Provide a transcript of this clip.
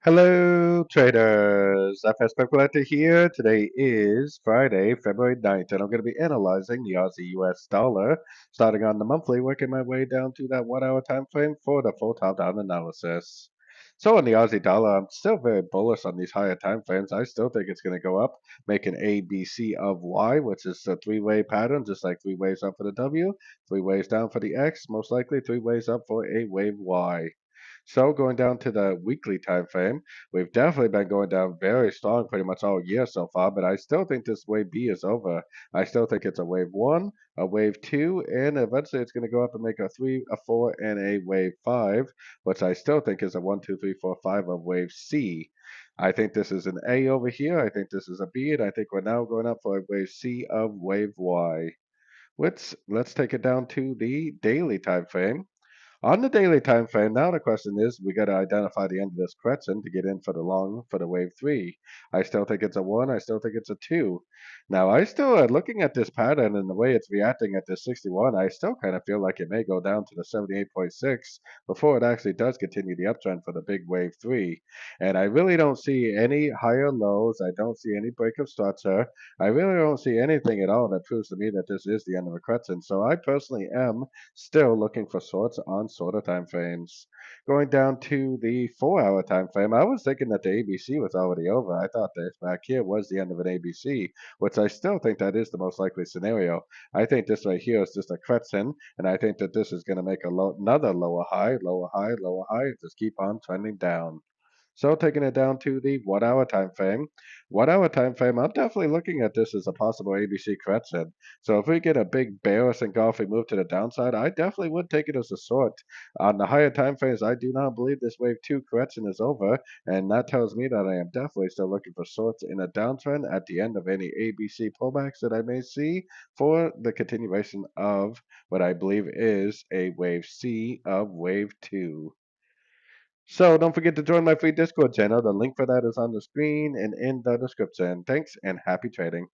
Hello, traders. FX Pip Collector here. Today is Friday, February 9th, and I'm going to be analyzing the Aussie US dollar, starting on the monthly, working my way down to that 1 hour time frame for the full top-down analysis. So on the Aussie dollar, I'm still very bullish on these higher time frames. I still think it's going to go up, make an A, B, C of Y, which is a three-way pattern, just like three ways up for the W, three ways down for the X, most likely three ways up for a wave Y. So going down to the weekly time frame, we've definitely been going down very strong pretty much all year so far, but I still think this wave B is over. I still think it's a wave one, a wave two, and eventually it's going to go up and make a three, a four, and a wave five, which I still think is a one, two, three, four, five of wave C. I think this is an A over here. I think this is a B, and I think we're now going up for a wave C of wave Y. Let's take it down to the daily time frame. On the daily time frame, now the question is, we got to identify the end of this correction to get in for the long for the wave three. I still think it's a one. I still think it's a two. Now, I still looking at this pattern and the way it's reacting at this 61. I still kind of feel like it may go down to the 78.6 before it actually does continue the uptrend for the big wave three. And I really don't see any higher lows. I don't see any break of structure. I really don't see anything at all that proves to me that this is the end of a correction. So I personally am still looking for shorts on shorter time frames. Going down to the 4 hour time frame, I was thinking that the ABC was already over. I thought this back here was the end of an ABC, which I still think that is the most likely scenario. I think this right here is just a correction, and I think that this is going to make another lower high, lower high, lower high, and just keep on trending down. So taking it down to the 1 hour time frame. 1 hour time frame, I'm definitely looking at this as a possible ABC correction. So if we get a big bearish engulfing move to the downside, I definitely would take it as a short. On the higher time frames, I do not believe this wave two correction is over, and that tells me that I am definitely still looking for shorts in a downtrend at the end of any ABC pullbacks that I may see for the continuation of what I believe is a wave C of wave two. So don't forget to join my free Discord channel. The link for that is on the screen and in the description. Thanks and happy trading.